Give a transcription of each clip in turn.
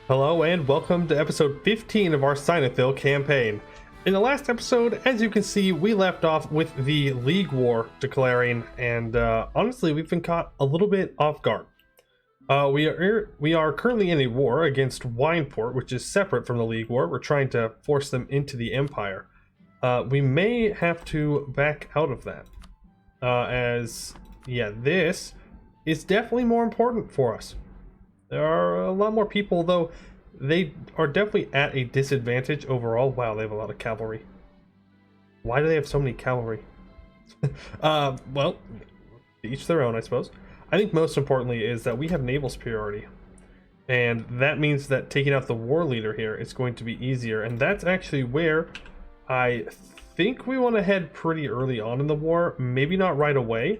Hello and welcome to episode 15 of our Seinathíl campaign. In the last episode, as you can see, we left off with the League War declaring, and honestly, we've been caught a little bit off guard. We are currently in a war against Wineport, which is separate from the League War. We're trying to force them into the Empire. We may have to back out of that, this is definitely more important for us. There are a lot more people, though they are definitely at a disadvantage overall. Wow, they have a lot of cavalry. Why do they have so many cavalry? Well, each their own, I suppose. I think most importantly is that we have naval superiority. And that means that taking out the war leader here is going to be easier. And that's actually where I think we want to head pretty early on in the war. Maybe not right away.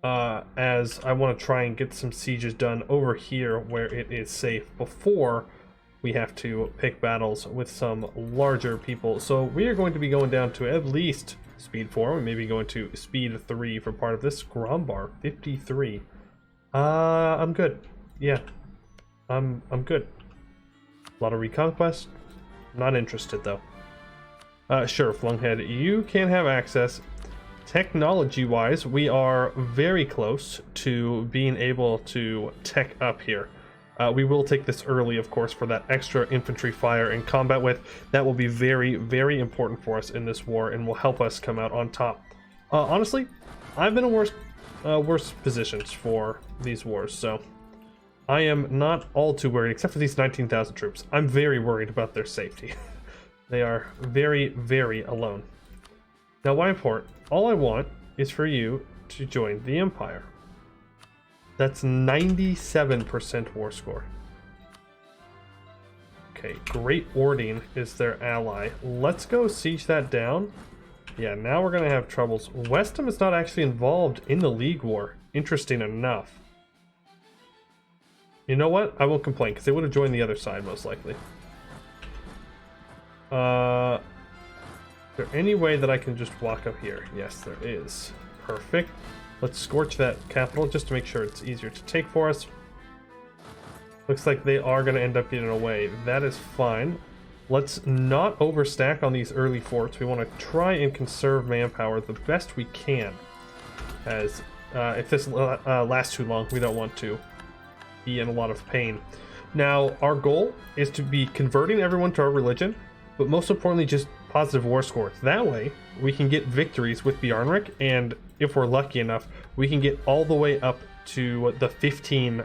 As I want to try and get some sieges done over here where it is safe before we have to pick battles with some larger people. So we are going to be going down to at least speed 4. We may be going to speed 3 for part of this. Grombar 53. I'm good. Yeah, I'm good. A lot of reconquest. Not interested though. Sure, Flunghead, you can have access. Technology-wise, we are very close to being able to tech up here. We will take this early, of course, for that extra infantry fire and combat with. That will be very, very important for us in this war and will help us come out on top. Honestly, I've been in worse positions for these wars, so I am not all too worried, except for these 19,000 troops. I'm very worried about their safety. They are very, very alone. Now, Wineport, all I want is for you to join the Empire. That's 97% war score. Okay, Great Ording is their ally. Let's go siege that down. Yeah, now we're going to have troubles. Westham is not actually involved in the League War. Interesting enough. You know what? I won't complain, because they would have joined the other side, most likely. Is there any way that I can just walk up here? Yes, there is. Perfect. Let's scorch that capital just to make sure it's easier to take for us. Looks like they are going to end up getting away. That is fine. Let's not overstack on these early forts. We want to try and conserve manpower the best we can. As if this lasts too long, we don't want to be in a lot of pain. Now, our goal is to be converting everyone to our religion, but most importantly, just positive war score. That way, we can get victories with Bjarnrik, and if we're lucky enough, we can get all the way up to the 15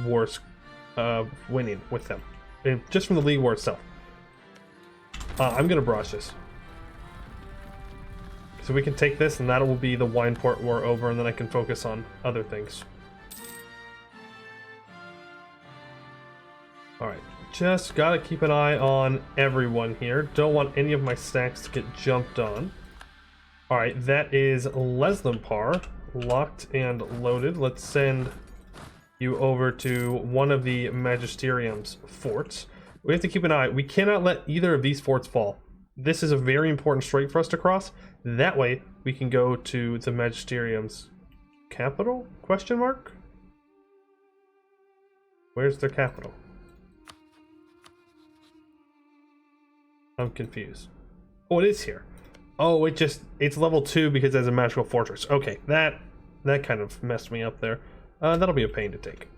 wars winning with them, and just from the League War itself. I'm gonna brush this. So we can take this, and that will be the Wineport War over, and then I can focus on other things. Alright. Just gotta keep an eye on everyone here. Don't want any of my stacks to get jumped on. Alright, that is Leslampar, locked and loaded. Let's send you over to one of the Magisterium's forts. We have to keep an eye. We cannot let either of these forts fall. This is a very important strait for us to cross. That way, we can go to the Magisterium's capital? Question mark? Where's their capital? I'm confused. Oh, it is here. Oh, it's level 2 because it has a magical fortress. Okay, that kind of messed me up there. That'll be a pain to take.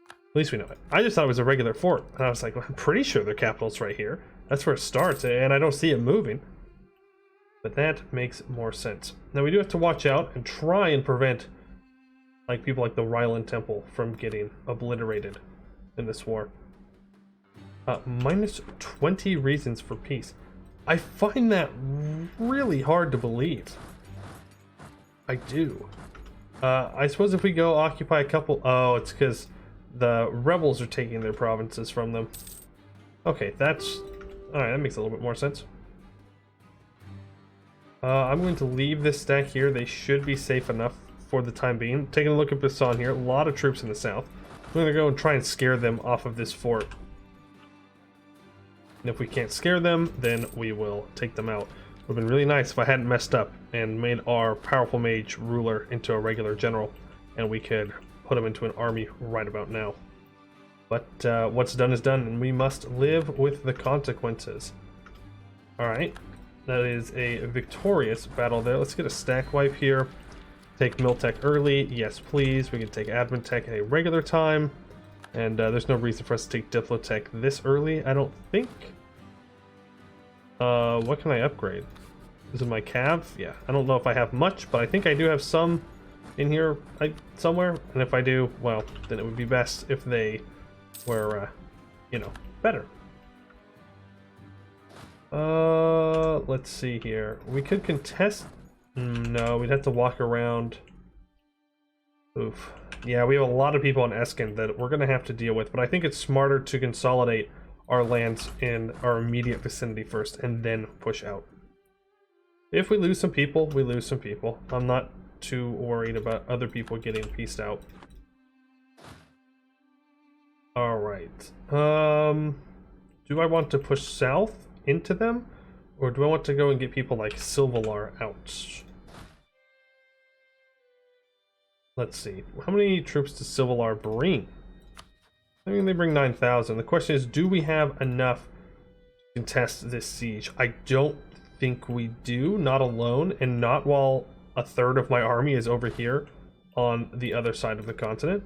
At least we know it. I just thought it was a regular fort, and I was like, well, I'm pretty sure their capital's right here. That's where it starts, and I don't see it moving. But that makes more sense. Now we do have to watch out and try and prevent people like the Ryland Temple from getting obliterated in this war. Minus 20 reasons for peace. I find that really hard to believe. I do. I suppose if we go occupy a couple... Oh, it's because the rebels are taking their provinces from them. Okay, that's... Alright, that makes a little bit more sense. I'm going to leave this stack here. They should be safe enough for the time being. Taking a look at Bassan here. A lot of troops in the south. I'm going to go and try and scare them off of this fort. And if we can't scare them, then we will take them out. It would have been really nice if I hadn't messed up and made our powerful mage ruler into a regular general, and we could put him into an army right about now. But what's done is done, and we must live with the consequences. Alright, that is a victorious battle there. Let's get a stack wipe here. Take Miltech early, yes please. We can take Admin Tech at a regular time. And there's no reason for us to take Diplotech this early, I don't think. What can I upgrade? Is it my Cav? Yeah, I don't know if I have much, but I think I do have some in here somewhere. And if I do, well, then it would be best if they were, you know, better. Let's see here. We could contest. No, we'd have to walk around. Oof. Yeah, we have a lot of people in Eskin that we're going to have to deal with, but I think it's smarter to consolidate our lands in our immediate vicinity first and then push out. If we lose some people, we lose some people. I'm not too worried about other people getting pieced out. Alright. Do I want to push south into them? Or do I want to go and get people like Silvalar out? Let's see. How many troops does Silvalar bring? I mean, they bring 9,000. The question is, do we have enough to contest this siege? I don't think we do. Not alone, and not while a third of my army is over here on the other side of the continent.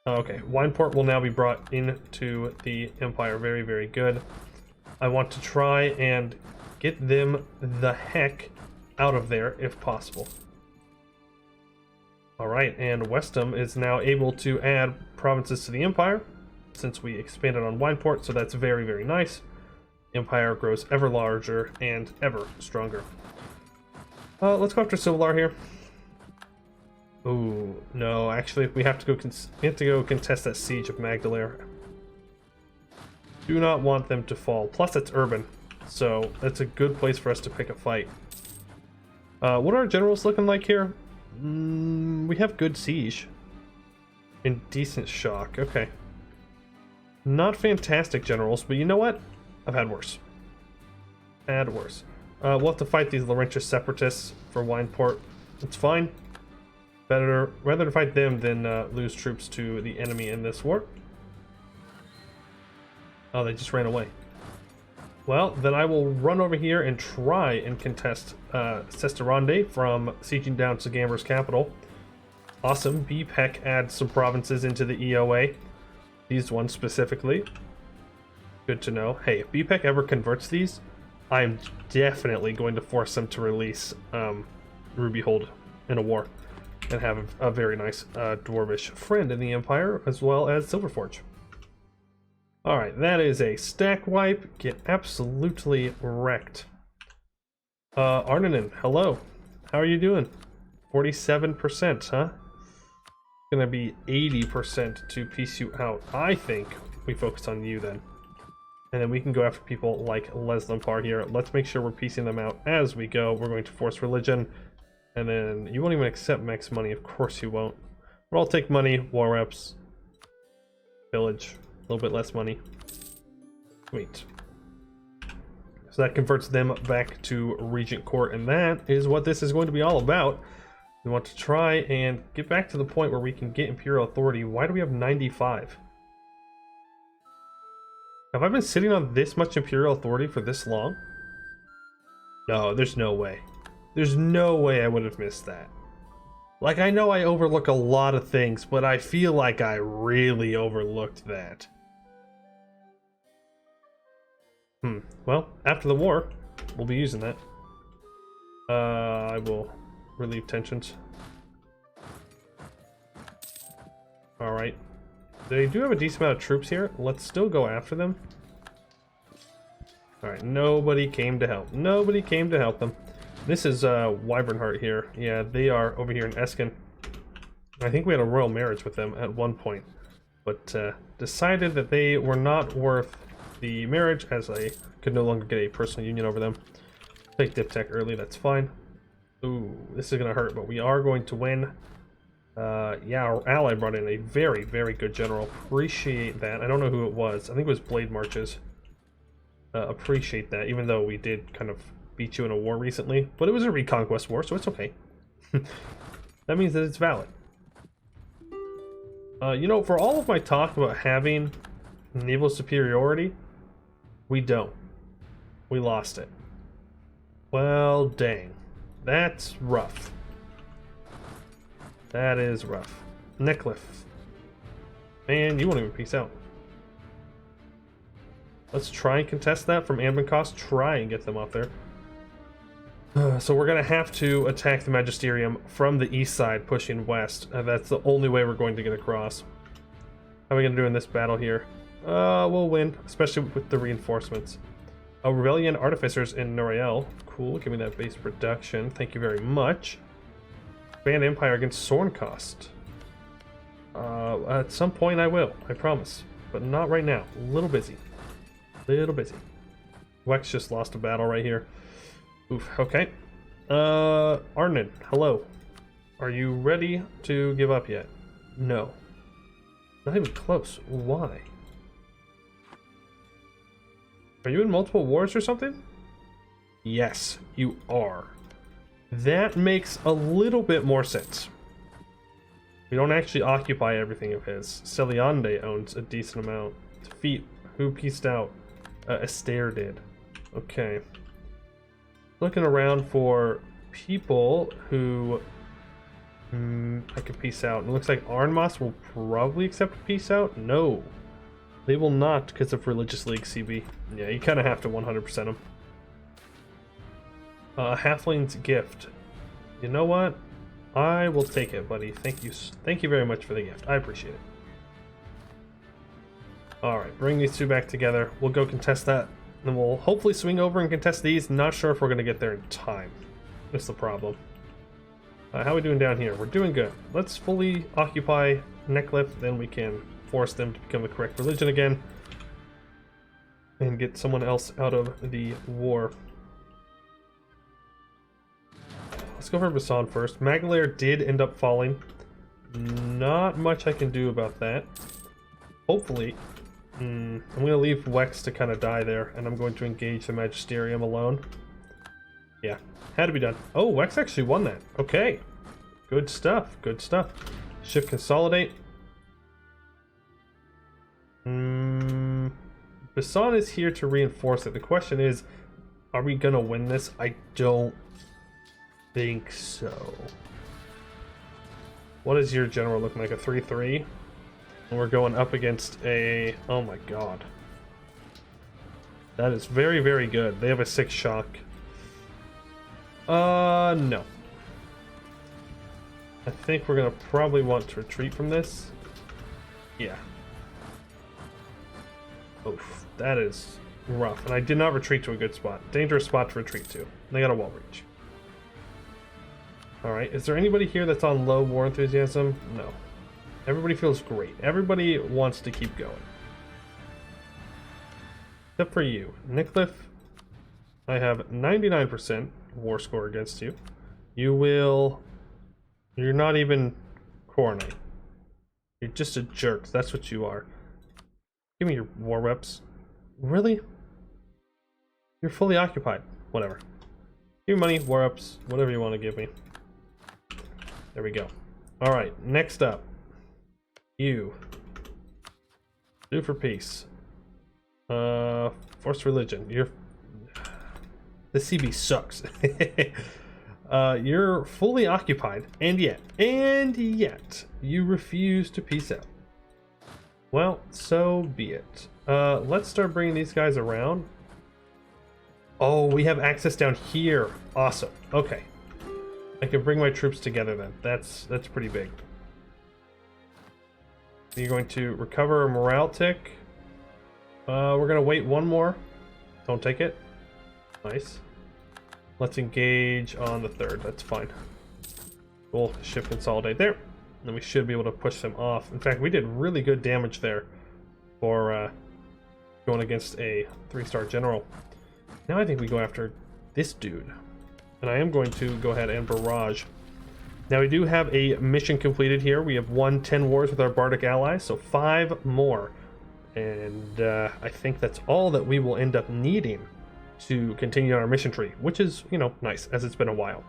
Okay, Wineport will now be brought into the Empire. Very, very good. I want to try and get them the heck out of there if possible. Alright, and Westham is now able to add provinces to the Empire since we expanded on Wineport, so that's very, very nice. Empire grows ever larger and ever stronger. Let's go after Silvalar here. Ooh, no, actually, we have to go contest that siege of Magdalene. Do not want them to fall. Plus, it's urban, so that's a good place for us to pick a fight. What are our generals looking like here? We have good siege and decent shock. Okay, not fantastic generals, but you know what? I've had worse. Had worse. We'll have to fight these Laurentius separatists for Wineport. It's fine. Better rather to fight them than lose troops to the enemy in this war. Oh, they just ran away. Well, then I will run over here and try and contest Sesterande from sieging down Sagamber's capital. Awesome. BPEC adds some provinces into the EOA. These ones specifically. Good to know. Hey, if BPEC ever converts these, I'm definitely going to force them to release Rubyhold in a war and have a very nice dwarvish friend in the Empire, as well as Silverforge. Alright, that is a stack wipe. Get absolutely wrecked. Arnanen, hello. How are you doing? 47%, huh? Gonna be 80% to piece you out. I think we focus on you then. And then we can go after people like Leslampar here. Let's make sure we're piecing them out as we go. We're going to force religion. And then you won't even accept max money. Of course you won't. We'll all take money, war reps, village. A little bit less money. Sweet. So that converts them back to Regent Court, and that is what this is going to be all about. We want to try and get back to the point where we can get Imperial Authority. Why do we have 95? Have I been sitting on this much Imperial Authority for this long? No, there's no way. There's no way I would have missed that. Like, I know I overlook a lot of things, but I feel like I really overlooked that. Well, after the war, we'll be using that. I will relieve tensions. Alright. They do have a decent amount of troops here. Let's still go after them. Alright, nobody came to help. Nobody came to help them. This is Wyvernheart here. Yeah, they are over here in Eskin. I think we had a royal marriage with them at one point, but decided that they were not worth the marriage, as I could no longer get a personal union over them. Take Diptech early, that's fine. Ooh, this is gonna hurt, but we are going to win. Yeah, our ally brought in a very, very good general. Appreciate that. I don't know who it was. I think it was Blade Marches. Appreciate that, even though we did kind of beat you in a war recently, but it was a reconquest war, so it's okay. That means that it's valid. You know, for all of my talk about having naval superiority, we don't. We lost it. Well, dang. That's rough. That is rough. Neckliff. Man, you won't even peace out. Let's try and contest that from admin cost. Try and get them up there. So we're going to have to attack the Magisterium from the east side, pushing west. That's the only way we're going to get across. How are we going to do in this battle here? We'll win, especially with the reinforcements. Rebellion Artificers in Noriel. Cool, give me that base production. Thank you very much. Band Empire against Sorncost. At some point I will, I promise. But not right now. A little busy. Little busy. Wex just lost a battle right here. Oof, okay. Arnon, hello. Are you ready to give up yet? No. Not even close. Why? Are you in multiple wars or something? Yes, you are. That makes a little bit more sense. We don't actually occupy everything of his. Celiande owns a decent amount. Defeat. Who pieced out? Astaire did. Okay. Looking around for people who I could peace out. It looks like Arnmas will probably accept a peace out. No. They will not because of Religious League CB. Yeah, you kind of have to 100% them. Halfling's gift. You know what? I will take it, buddy. Thank you. Thank you very much for the gift. I appreciate it. Alright, bring these two back together. We'll go contest that. And we'll hopefully swing over and contest these. Not sure if we're going to get there in time. That's the problem. How are we doing down here? We're doing good. Let's fully occupy Neckliff. Then we can force them to become the correct religion again. And get someone else out of the war. Let's go for Basan first. Magalair did end up falling. Not much I can do about that. Hopefully. I'm going to leave Wex to kind of die there, and I'm going to engage the Magisterium alone. Yeah, had to be done. Oh, Wex actually won that. Okay. Good stuff, good stuff. Shift Consolidate. Basan is here to reinforce it. The question is, are we going to win this? I don't think so. What does your general look like? A 3-3? And we're going up against a... Oh my god. That is very, very good. They have a 6 shock. No. I think we're going to probably want to retreat from this. Yeah. Oof, that is rough. And I did not retreat to a good spot. Dangerous spot to retreat to. They got a wall reach. Alright, is there anybody here that's on low war enthusiasm? No. Everybody feels great. Everybody wants to keep going. Except for you. Neckliff, I have 99% war score against you. You will... You're not even Corinite. You're just a jerk. That's what you are. Give me your war reps. Really? You're fully occupied. Whatever. Give me money, war reps, whatever you want to give me. There we go. Alright, next up. You. Do for peace. Forced religion. You're... The CB sucks. You're fully occupied, and yet, you refuse to peace out. Well, so be it. Let's start bringing these guys around. Oh, we have access down here. Awesome. Okay. I can bring my troops together then. That's pretty big. You're going to recover a morale tick. We're going to wait one more. Don't take it. Nice. Let's engage on the 3rd. That's fine. We'll shift consolidate there. And we should be able to push them off. In fact, we did really good damage there for going against a 3-star general. Now I think we go after this dude. And I am going to go ahead and barrage. Now we do have a mission completed here. We have won 10 wars with our Bardic allies, so 5 more. And I think that's all that we will end up needing to continue our mission tree, which is, you know, nice, as it's been a while.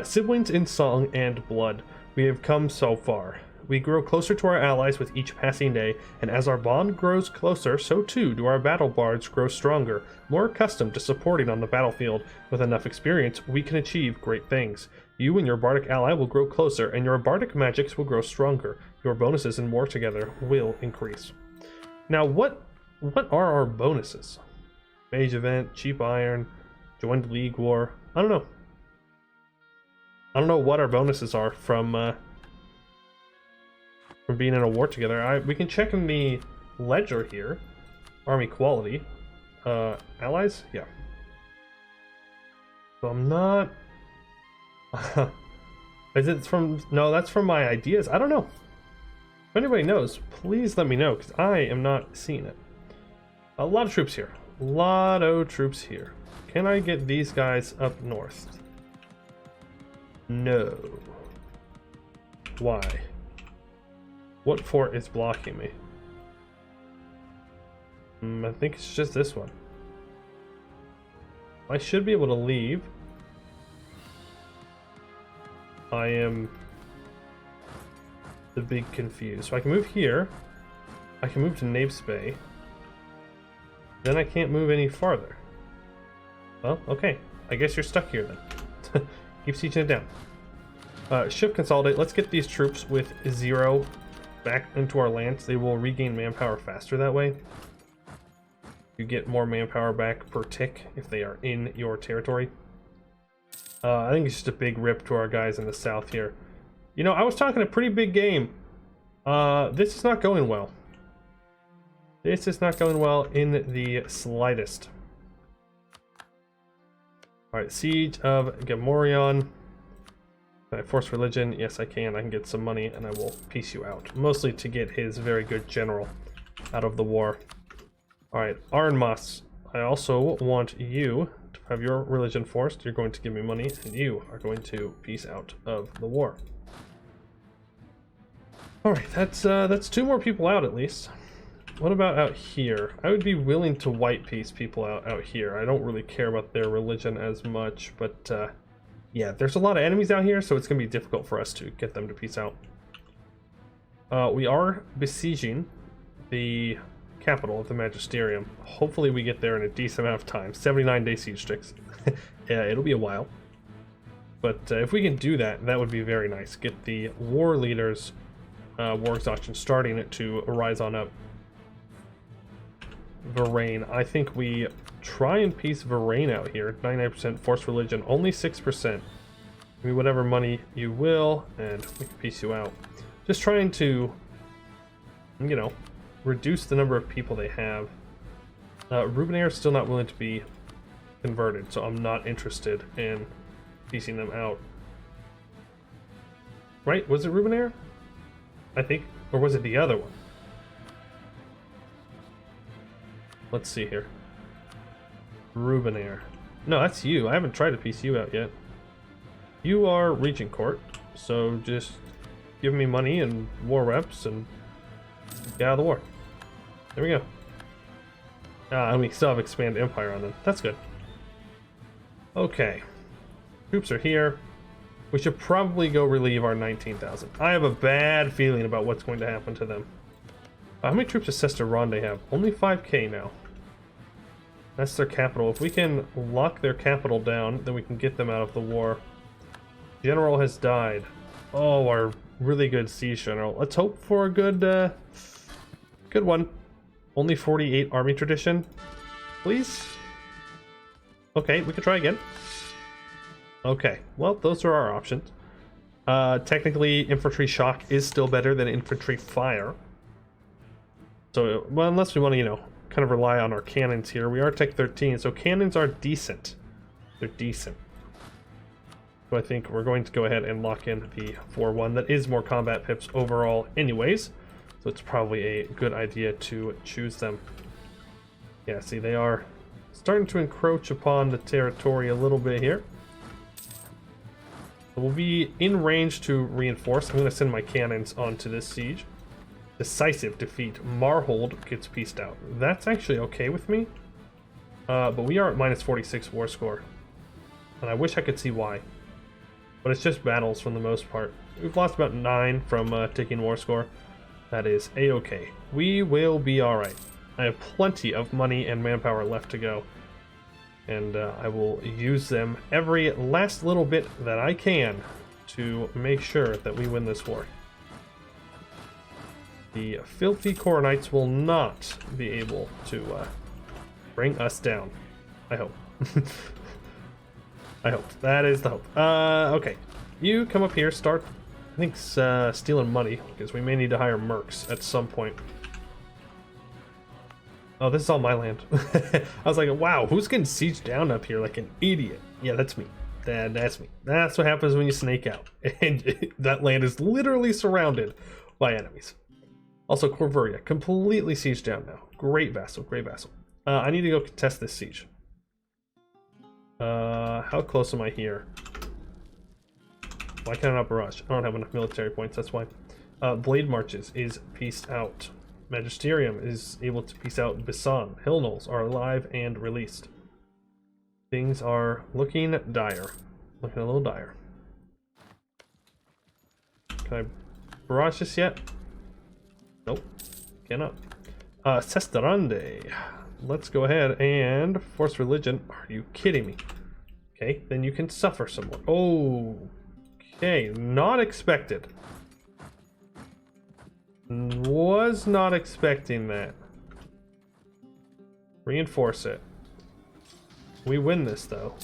Siblings in song and blood. We have come so far. We grow closer to our allies with each passing day, and as our bond grows closer, so too do our battle bards grow stronger. More accustomed to supporting on the battlefield, with enough experience, we can achieve great things. You and your bardic ally will grow closer, and your bardic magics will grow stronger. Your bonuses in war together will increase. Now, what are our bonuses? Mage event, cheap iron, joined league war. I don't know. I don't know what our bonuses are from being in a war together. We can check in the ledger here. Army quality. Allies? Yeah. So I'm not... Is it from... No, that's from my ideas. I don't know. If anybody knows, please let me know, because I am not seeing it. A lot of troops here. A lot of troops here. Can I get these guys up north? No. Why? What fort is blocking me? I think it's just this one. I should be able to leave. I am the big confused. So I can move here. I can move to Nape's Bay. Then I can't move any farther. Well, okay. I guess you're stuck here then. Keep sieging it down. Ship consolidate. Let's get these troops with 0 back into our lands. They will regain manpower faster that way. You get more manpower back per tick if they are in your territory. I think it's just a big rip to our guys in the south here. You know, I was talking a pretty big game. This is not going well. This is not going well in the slightest. Alright, Siege of Gamorreon. Can I force religion? Yes, I can. I can get some money and I will peace you out. Mostly to get his very good general out of the war. Alright, Arnmas. I also want you to have your religion forced. You're going to give me money and you are going to peace out of the war. Alright, that's 2 more people out at least. What about out here? I would be willing to white peace people out here. I don't really care about their religion as much, but yeah, there's a lot of enemies out here, so it's going to be difficult for us to get them to peace out. We are besieging the capital of the Magisterium. Hopefully we get there in a decent amount of time. 79-day siege sticks. Yeah, it'll be a while. But if we can do that, that would be very nice. Get the war leaders, war exhaustion starting it to rise on up. Varane. I think we try and piece Varane out here. 99% force religion, only 6%. Give me whatever money you will, and we can piece you out. Just trying to, you know, reduce the number of people they have. Rubenair is still not willing to be converted, so I'm not interested in piecing them out. Right? Was it Rubenair? I think, or was it the other one? Let's see here. Rubenair. No, that's you. I haven't tried to piece you out yet. You are Regent Court, so just give me money and war reps and get out of the war. There we go. And we still have Expand Empire on them. That's good. Okay. Troops are here. We should probably go relieve our 19,000. I have a bad feeling about what's going to happen to them. How many troops does Sester Ronde have? Only 5k now. That's their capital. If we can lock their capital down, then we can get them out of the war. General has died. Oh, our really good siege general. Let's hope for a good good one. Only 48 army tradition. Please? Okay, we can try again. Okay, well, those are our options. Technically, infantry shock is still better than infantry fire. So, well, unless we want to, you know, kind of rely on our cannons here. We are Tech 13, so cannons are decent. They're decent. So I think we're going to go ahead and lock in the 4-1. That is more combat pips overall anyways, so it's probably a good idea to choose them. Yeah, see, they are starting to encroach upon the territory a little bit here. So we'll be in range to reinforce. I'm going to send my cannons onto this siege. Decisive defeat. Marhold gets pieced out. That's actually okay with me. But we are at minus 46 war score. And I wish I could see why. But it's just battles for the most part. We've lost about 9 from taking war score. That is a-okay. We will be alright. I have plenty of money and manpower left to go. And I will use them every last little bit that I can to make sure that we win this war. The filthy Corinites will not be able to bring us down. I hope. I hope. That is the hope. Okay. You come up here, start, I think, stealing money, because we may need to hire mercs at some point. Oh, this is all my land. I was like, wow, who's getting sieged down up here like an idiot? Yeah, that's me. That's me. That's what happens when you snake out. And that land is literally surrounded by enemies. Also, Corvuria, completely sieged down now. Great vassal, great vassal. I need to go contest this siege. How close am I here? Why can't I not barrage? I don't have enough military points, that's why. Blade Marches is pieced out. Magisterium is able to piece out Bisan. Hill Knolls are alive and released. Things are looking dire. Looking a little dire. Can I barrage this yet? Nope. Cannot. Sesterande. Let's go ahead and force religion. Are you kidding me? Okay, then you can suffer some more. Oh. Okay, not expected. Was not expecting that. Reinforce it. We win this though.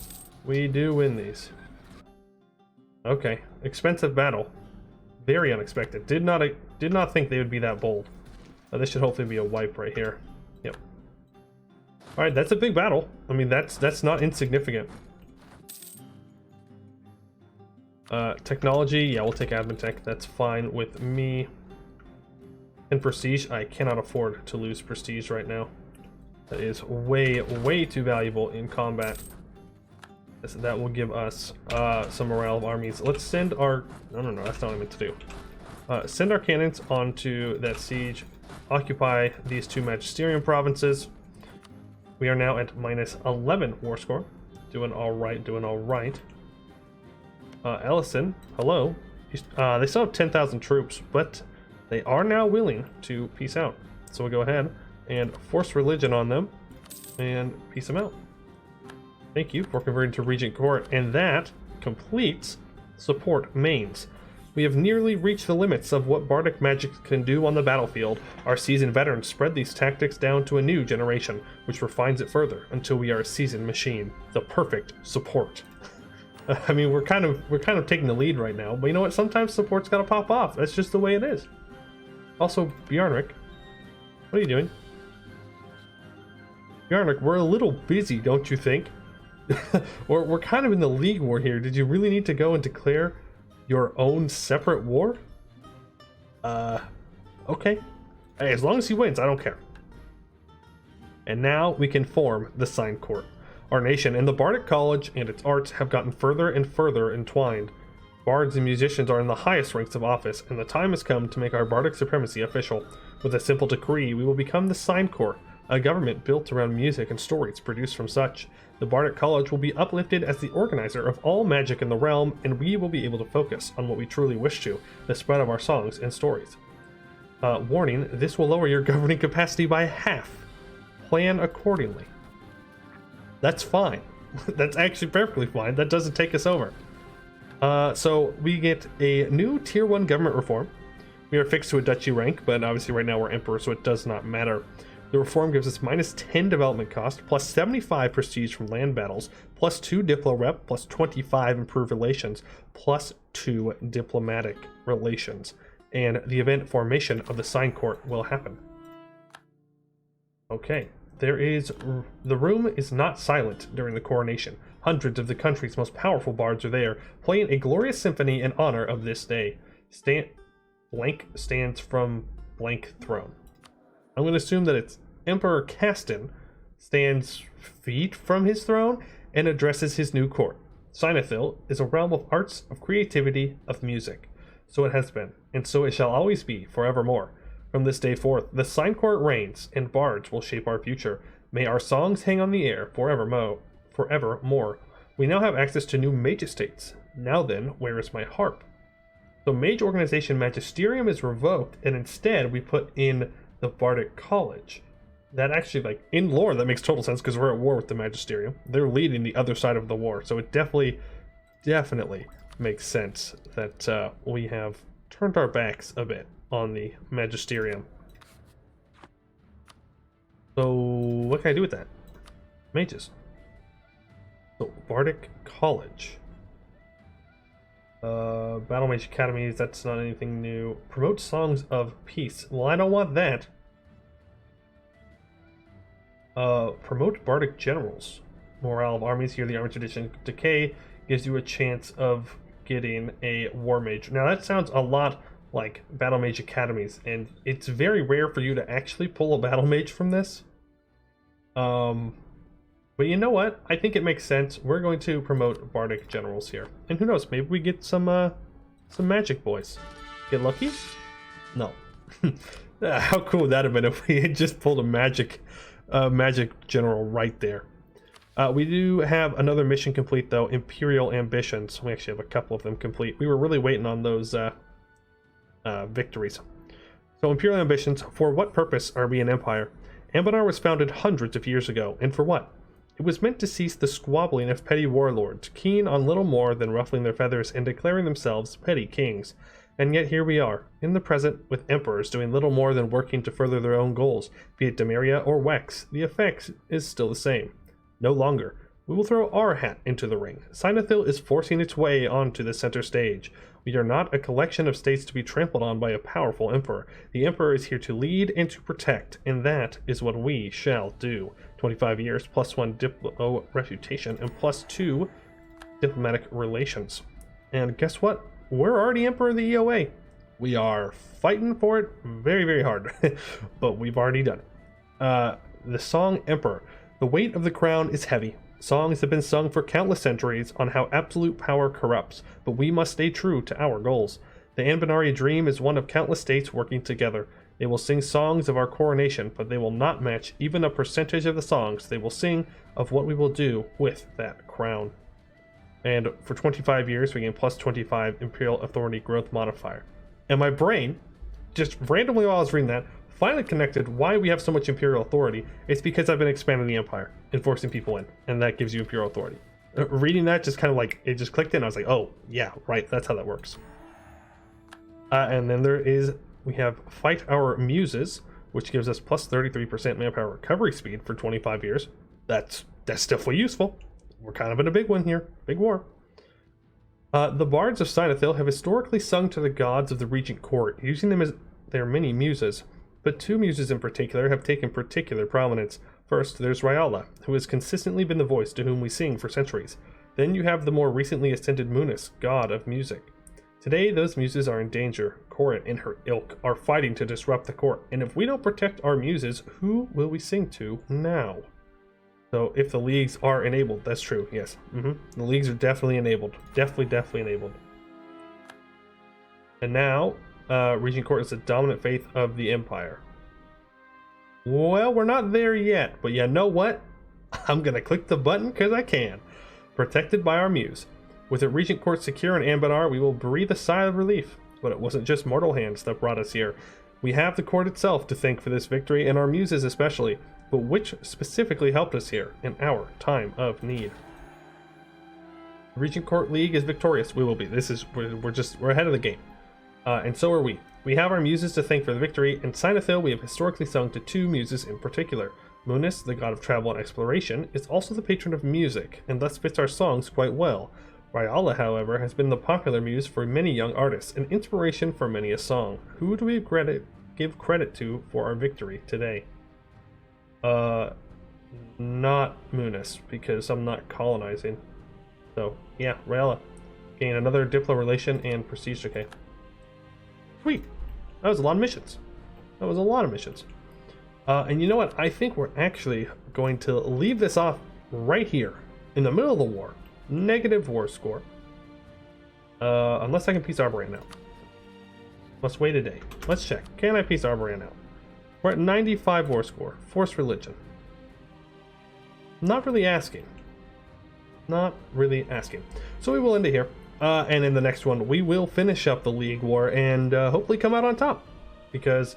We do win these. Okay, expensive battle. Very unexpected. Did not think they would be that bold. This should hopefully be a wipe right here. Yep. All right, that's a big battle. I mean, that's not insignificant. Technology, yeah, we'll take admin tech. That's fine with me. And prestige, I cannot afford to lose prestige right now. That is way, way too valuable in combat. That will give us some morale of armies. Let's send our... No, that's not what I meant to do. Send our cannons onto that siege. Occupy these 2 Magisterium provinces. We are now at minus 11 war score. Doing alright, doing alright. Ellison, hello. They still have 10,000 troops, but they are now willing to peace out. So we'll go ahead and force religion on them and peace them out. Thank you for converting to Regent Court, and that completes support mains. We have nearly reached the limits of what Bardic magic can do on the battlefield. Our seasoned veterans spread these tactics down to a new generation, which refines it further until we are a seasoned machine, the perfect support. I mean, we're kind of taking the lead right now, but you know what? Sometimes support's gotta pop off. That's just the way it is. Also, Bjarnrik, what are you doing? Bjarnrik, we're a little busy, don't you think? We're kind of in the league war here. Did you really need to go and declare your own separate war? Okay. Hey, as long as he wins, I don't care. And now we can form the Sign Court. Our nation and the Bardic College and its arts have gotten further and further entwined. Bards and musicians are in the highest ranks of office, and the time has come to make our Bardic supremacy official. With a simple decree, we will become the Sign Court, a government built around music and stories produced from such. The Bardic College will be uplifted as the organizer of all magic in the realm, and we will be able to focus on what we truly wish to, the spread of our songs and stories. Warning, this will lower your governing capacity by half. Plan accordingly. That's fine. That's actually perfectly fine. That doesn't take us over. So we get a new tier 1 government reform. We are fixed to a duchy rank, but obviously right now we're emperor, so it does not matter. The reform gives us minus 10 development cost, plus 75 prestige from land battles, plus 2 diplo rep, plus 25 improved relations, plus 2 diplomatic relations. And the event formation of the Sign Court will happen. Okay. The room is not silent during the coronation. Hundreds of the country's most powerful bards are there, playing a glorious symphony in honor of this day. Blank stands from blank throne. I'm going to assume that it's Emperor Castan stands feet from his throne and addresses his new court. Seinathíl is a realm of arts, of creativity, of music. So it has been, and so it shall always be, forevermore. From this day forth, the Sign Court reigns, and bards will shape our future. May our songs hang on the air forevermore. We now have access to new magistrates. Now then, where is my harp? So Mage Organization Magisterium is revoked, and instead we put in the Bardic College. That actually, like, in lore, that makes total sense because we're at war with the Magisterium. They're leading the other side of the war, so it definitely makes sense that we have turned our backs a bit on the Magisterium. So what can I do with that? Mages. So Bardic College. Battle Mage Academies, that's not anything new. Promote Songs of Peace. Well, I don't want that. Promote Bardic Generals. Morale of armies. Here, the army tradition decay gives you a chance of getting a War Mage. Now, that sounds a lot like Battle Mage Academies, and it's very rare for you to actually pull a Battle Mage from this. But you know what? I think it makes sense. We're going to promote Bardic Generals here. And who knows, maybe we get some magic boys. Get lucky? No. How cool would that have been if we had just pulled a magic general right there. We do have another mission complete though, Imperial Ambitions. We actually have a couple of them complete. We were really waiting on those victories. So Imperial Ambitions, for what purpose are we an empire? Anbennar was founded hundreds of years ago, and for what? It was meant to cease the squabbling of petty warlords, keen on little more than ruffling their feathers and declaring themselves petty kings. And yet here we are, in the present, with emperors doing little more than working to further their own goals, be it Demeria or Wex. The effect is still the same. No longer. We will throw our hat into the ring. Seinathíl is forcing its way onto the center stage. We are not a collection of states to be trampled on by a powerful emperor. The emperor is here to lead and to protect, and that is what we shall do. 25 years, +1 diplo reputation, and +2 diplomatic relations. And guess what? We're already emperor of the EOA. We are fighting for it very, very hard, but we've already done it. The song Emperor. The weight of the crown is heavy. Songs have been sung for countless centuries on how absolute power corrupts, but we must stay true to our goals. The Anbennari dream is one of countless states working together. They will sing songs of our coronation, but they will not match even a percentage of the songs they will sing of what we will do with that crown. And for 25 years, we gain +25 Imperial Authority Growth Modifier. And my brain, just randomly while I was reading that, finally connected why we have so much Imperial Authority. It's because I've been expanding the Empire and forcing people in, and that gives you Imperial Authority. Reading that just kind of like, it just clicked in. I was like, oh, yeah, right, that's how that works. And then we have Fight Our Muses, which gives us +33% manpower recovery speed for 25 years. That's definitely useful. We're kind of in a big one here. Big war. The bards of Seinathíl have historically sung to the gods of the regent court, using them as their many muses. But two muses in particular have taken particular prominence. First, there's Ryala, who has consistently been the voice to whom we sing for centuries. Then you have the more recently ascended Munis, god of music. Today, those muses are in danger. Corin and her ilk are fighting to disrupt the court, and if we don't protect our muses, who will we sing to now? So, if the leagues are enabled, that's true, yes. The leagues are definitely enabled. Definitely enabled. And now, Regent Court is the dominant faith of the Empire. Well, we're not there yet, but you know what? I'm gonna click the button because I can. Protected by our muse. With the Regent Court secure in Anbennar, we will breathe a sigh of relief. But it wasn't just mortal hands that brought us here. We have the court itself to thank for this victory, and our muses especially. But which specifically helped us here in our time of need? The Regent Court League is victorious. We will be. We're ahead of the game. And so are we. We have our muses to thank for the victory. In Seinathíl, we have historically sung to two muses in particular. Munis, the god of travel and exploration, is also the patron of music, and thus fits our songs quite well. Ryala, however, has been the popular muse for many young artists, an inspiration for many a song. Who do we give credit to for our victory today? Not Munis, because I'm not colonizing. So, yeah, Ryala. Gain another Diplo relation and prestige decay. Sweet. That was a lot of missions. And you know what? I think we're actually going to leave this off right here in the middle of the war. Negative war score. Unless I can piece Arborean out. Must wait a day. Let's check. Can I piece Arborean out? We're at 95 war score. Force religion. Not really asking. So we will end it here. And in the next one, we will finish up the League War and hopefully come out on top. Because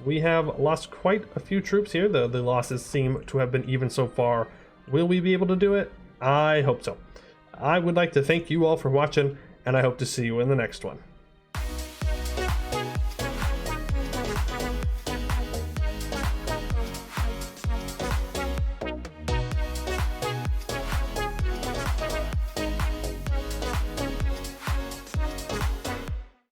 we have lost quite a few troops here. The losses seem to have been even so far. Will we be able to do it? I hope so. I would like to thank you all for watching, and I hope to see you in the next one.